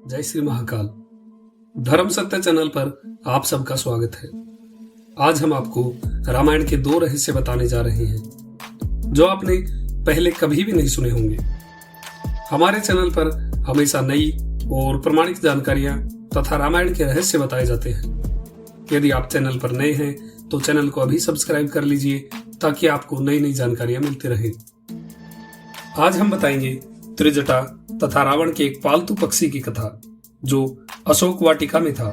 जय श्री महाकाल। धर्म सत्य चैनल पर आप सबका स्वागत है। आज हम आपको रामायण के 2 रहस्य बताने जा रहे हैं जो आपने पहले कभी भी नहीं सुने होंगे। हमारे चैनल पर हमेशा नई और प्रमाणिक जानकारियां तथा रामायण के रहस्य बताए जाते हैं। यदि आप चैनल पर नए हैं तो चैनल को अभी सब्सक्राइब कर लीजिए ताकि आपको नई नई जानकारियां मिलती रहे। आज हम बताएंगे त्रिजटा तथा रावण के एक पालतू पक्षी की कथा जो अशोक वाटिका में था।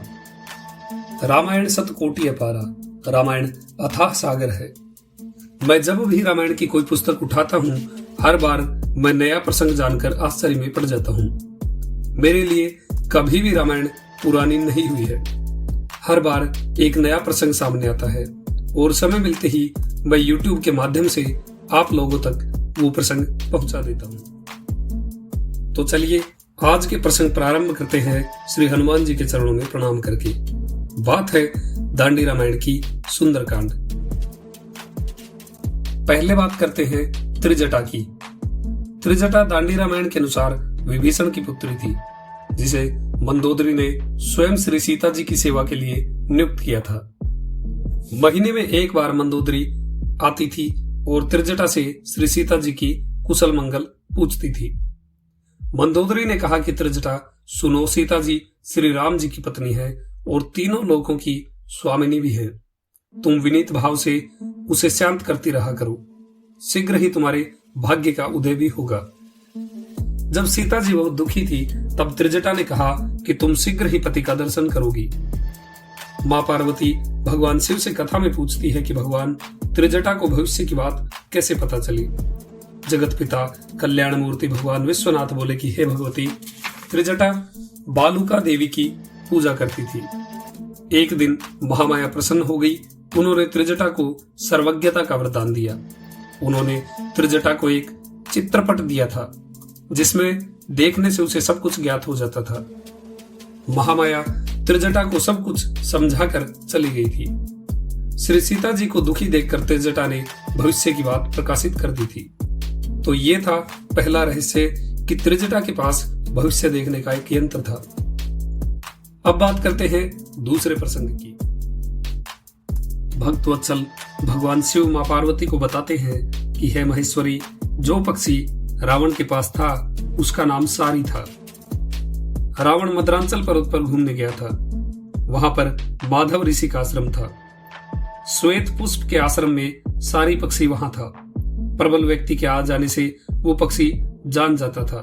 रामायण शतकोटि अपारा, रामायण अथाह सागर है। मैं जब भी रामायण की कोई पुस्तक उठाता हूँ हर बार मैं नया प्रसंग जानकर आश्चर्य में पड़ जाता हूँ। मेरे लिए कभी भी रामायण पुरानी नहीं हुई है। हर बार एक नया प्रसंग सामने आता है और समय मिलते ही मैं YouTube के माध्यम से आप लोगों तक वो प्रसंग पहुंचा देता हूँ। तो चलिए आज के प्रसंग प्रारंभ करते हैं श्री हनुमान जी के चरणों में प्रणाम करके। बात है दांडी रामायण की सुंदरकांड। पहले बात करते हैं त्रिजटा की। त्रिजटा दांडी रामायण के अनुसार विभीषण की पुत्री थी जिसे मंदोदरी ने स्वयं श्री सीता जी की सेवा के लिए नियुक्त किया था। महीने में एक बार मंदोदरी आती थी और त्रिजटा से श्री सीता जी की कुशल मंगल पूछती थी। मंदोदरी ने कहा कि त्रिजटा सुनो, सीता जी श्री राम जी की पत्नी है और तीनों लोकों की स्वामिनी भी है। तुम विनीत भाव से उसे शांत करती रहा करो, शीघ्र ही तुम्हारे भाग्य का उदय भी होगा। जब सीता जी बहुत दुखी थी तब त्रिजटा ने कहा कि तुम शीघ्र ही पति का दर्शन करोगी। मां पार्वती भगवान शिव से कथा में पूछती है कि भगवान त्रिजटा को भविष्य की बात कैसे पता चली। जगत पिता कल्याण मूर्ति भगवान विश्वनाथ बोले कि हे भगवती, त्रिजटा बालुका देवी की पूजा करती थी। एक दिन महामाया प्रसन्न हो गई। उन्होंने त्रिजटा को सर्वज्ञता का वरदान दिया। उन्होंने त्रिजटा को एक चित्रपट दिया था जिसमें देखने से उसे सब कुछ ज्ञात हो जाता था। महामाया त्रिजटा को सब कुछ समझाकर चली गई थी। श्री सीता जी को दुखी देखकर त्रिजटा ने भविष्य की बात प्रकाशित कर दी थी। तो ये था पहला रहस्य कि त्रिजटा के पास भविष्य देखने का एक यंत्र था। अब बात करते हैं दूसरे प्रसंग की। भक्तवत्सल भगवान शिव मां पार्वती को बताते हैं कि हे महेश्वरी, जो पक्षी रावण के पास था उसका नाम सारी था। रावण मद्रांचल पर्वत पर घूमने गया था। वहां पर माधव ऋषि का आश्रम था। श्वेत पुष्प के आश्रम में सारी पक्षी वहां था। प्रबल व्यक्ति के आ जाने से वो पक्षी जान जाता था।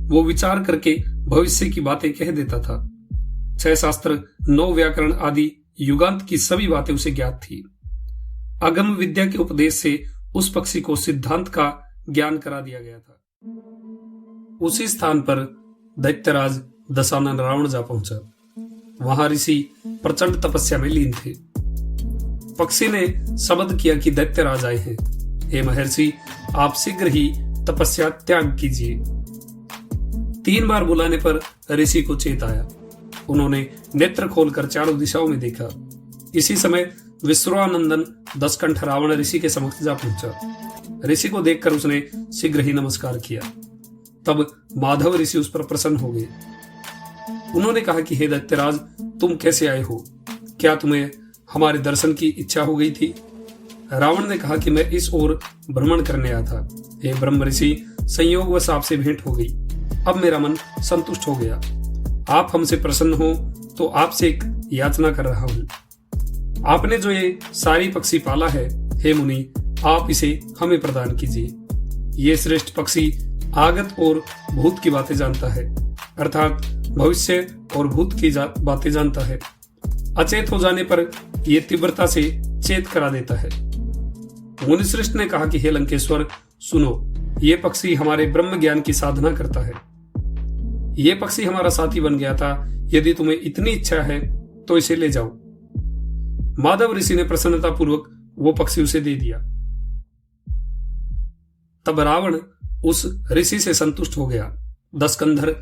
वो विचार करके भविष्य की बातें कह देता था। 6 शास्त्र, 9 व्याकरण आदि युगांत की सभी बातें उसे ज्ञात थी। अगम विद्या के उपदेश से उस पक्षी को सिद्धांत का ज्ञान करा दिया गया था। उसी स्थान पर दैत्यराज दशानन रावण जा पहुंचा। वहां ऋषि प्रचंड तपस्या में लीन थे। पक्षी ने शब्द किया कि दैत्यराज आए हैं। हे महर्षि, आप शीघ्र ही तपस्या त्याग कीजिए। 3 बार बुलाने पर ऋषि को चेत आया। उन्होंने नेत्र खोलकर चारों दिशाओं में देखा। इसी समय विश्वानंदन दशकंठ रावण ऋषि के समक्ष जा पहुंचा। ऋषि को देखकर उसने शीघ्र ही नमस्कार किया। तब माधव ऋषि उस पर प्रसन्न हो गए। उन्होंने कहा कि हे दैत्यराज, तुम कैसे आए हो? क्या तुम्हें हमारे दर्शन की इच्छा हो गई थी? रावण ने कहा कि मैं इस ओर भ्रमण करने आया था। हे ब्रह्म ऋषि, संयोगवश आपसे भेंट हो गई। अब मेरा मन संतुष्ट हो गया। आप हमसे प्रसन्न हो तो आपसे एक याचना कर रहा हूं। आपने जो ये सारी पक्षी पाला है, हे मुनि, आप इसे हमें प्रदान कीजिए। ये श्रेष्ठ पक्षी आगत और भूत की बातें जानता है, अर्थात भविष्य और भूत की बातें जानता है। अचेत हो जाने पर यह तीव्रता से चेत करा देता है। मुनिश्रेष्ठ ने कहा कि हे लंकेश्वर, सुनो, ये पक्षी हमारे ब्रह्म ज्ञान की साधना करता है। ये पक्षी हमारा साथी बन गया था। यदि तुम्हें इतनी इच्छा है तो इसे ले जाओ। माधव ऋषि ने प्रसन्नता पूर्वक वो पक्षी उसे दे दिया। तब रावण उस ऋषि से संतुष्ट हो गया। दशकंधर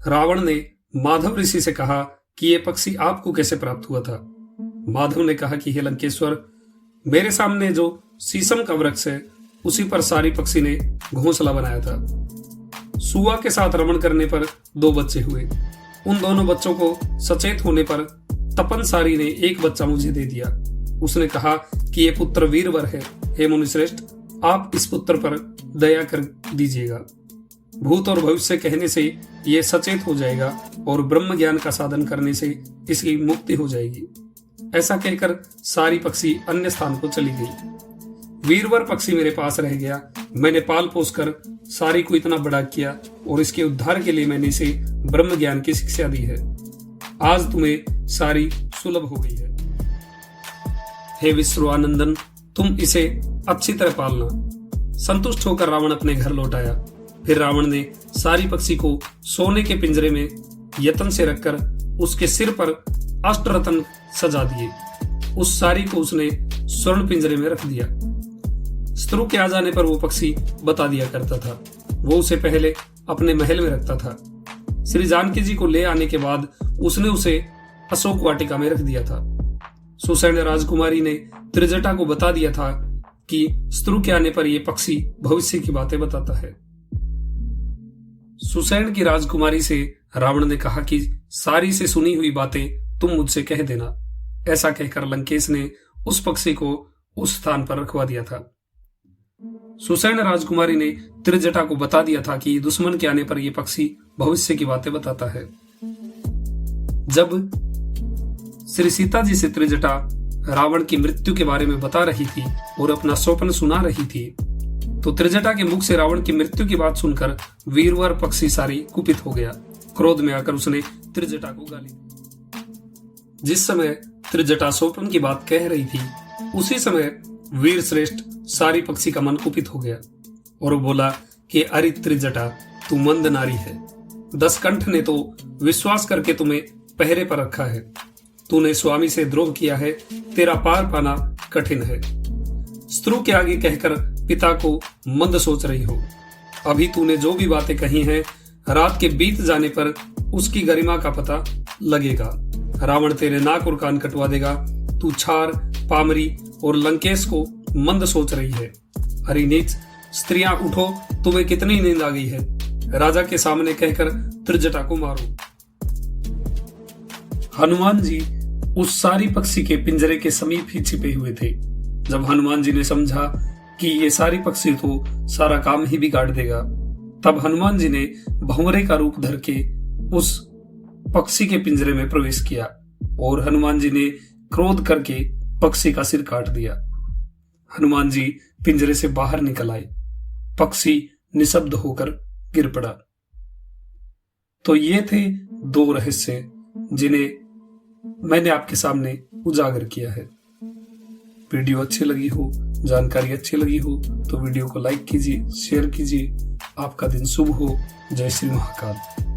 रावण ने माधव ऋषि से कहा कि यह पक्षी आपको कैसे प्राप्त हुआ था? माधव ने कहा कि हे लंकेश्वर, मेरे सामने जो शीशम का वृक्ष है उसी पर सारी पक्षी ने घोंसला बनाया था। सुआ के साथ रमण करने पर 2 बच्चे हुए। उन दोनों बच्चों को सचेत होने पर तपन सारी ने एक बच्चा मुझे दे दिया। उसने कहा कि ये पुत्र वीरवर है। हे मुनिश्रेष्ठ, आप इस पुत्र पर दया कर दीजिएगा। भूत और भविष्य कहने से ये सचेत हो जाएगा और ब्रह्म ज्ञान का साधन करने से इसकी मुक्ति हो जाएगी। ऐसा कहकर सारी पक्षी अन्य स्थान को चली गई। वीरवर पक्षी मेरे पास रह गया। मैंने पाल पोस कर सारी को इतना बड़ा किया और इसके उद्धार के लिए मैंने इसे ब्रह्म ज्ञान की शिक्षा दी है। आज तुम्हें सारी सुलभ हो गई है। हे विश्वानंदन, तुम इसे अच्छी तरह पालना। संतुष्ट होकर रावण अपने घर लौट आया। फिर रावण ने सारी पक्षी को सोने के पिंजरे में यत्न से रखकर उसके सिर पर अष्टरत्न सजा दिए। उस सारी को उसने स्वर्ण पिंजरे में रख दिया। शत्रु के आ जाने पर वो पक्षी बता दिया करता था। वो उसे पहले अपने महल में रखता था। श्री जानकी जी को ले आने के बाद उसने उसे अशोक वाटिका में रख दिया था। सुसैन राजकुमारी ने त्रिजटा को बता दिया था कि शत्रु के आने पर यह पक्षी भविष्य की बातें बताता है। सुसैन की राजकुमारी से रावण ने कहा कि सारी से सुनी हुई बातें तुम मुझसे कह देना। ऐसा कहकर लंकेश ने उस पक्षी को उस स्थान पर रखवा दिया था। सुसैन राजकुमारी ने त्रिजटा को बता दिया था कि दुश्मन के आने पर यह पक्षी भविष्य की बातें बताता है। जब श्री सीता जी से त्रिजटा रावण की मृत्यु के बारे में बता रही थी और अपना स्वप्न सुना रही थी, तो त्रिजटा के मुख से रावण की मृत्यु की बात सुनकर वीरवर पक्षी सारी कुपित हो गया। क्रोध में आकर उसने त्रिजटा को गाली दी। जिस समय त्रिजटा स्वप्न की बात कह रही थी, उसी समय वीर श्रेष्ठ सारी पक्षी का मन कुपित हो गया और वो बोला कि अरे त्रिजटा, तू मंद नारी है। दशकंठ ने तो विश्वास करके तुम्हें पहरे पर रखा है। तूने स्वामी से द्रोह किया है, तेरा पार पाना कठिन है। शत्रु के आगे कहकर पिता को मंद सोच रही हो। अभी तूने जो भी बातें कही हैं, रात के बीत जाने पर उसकी गरिमा का पता लगेगा। रावण तेरे नाक और कान कटवा देगा। तू छार, पामरी और लंकेश को मंद सोच रही है। अरे नीच स्त्रियां, उठो, तुम्हें कितनी नींद आ गई है। राजा के सामने कहकर त्रिजटा को मारो। हनुमान जी उस सारी पक्षी के पिंजरे के समीप ही छिपे हुए थे। जब हनुमान जी ने समझा कि ये सारी पक्षी तो सारा काम ही बिगाड़ देगा, तब हनुमान जी ने भंवरे का रूप धर के उस पक्षी के पिंजरे में प्रवेश किया और हनुमान जी ने क्रोध करके पक्षी का सिर काट दिया। हनुमान जी पिंजरे से बाहर निकल आए। पक्षी निशब्द होकर गिर पड़ा। तो ये थे दो रहस्य जिन्हें मैंने आपके सामने उजागर किया है। वीडियो अच्छी लगी हो, जानकारी अच्छी लगी हो तो वीडियो को लाइक कीजिए, शेयर कीजिए। आपका दिन शुभ हो। जय श्री महाकाल।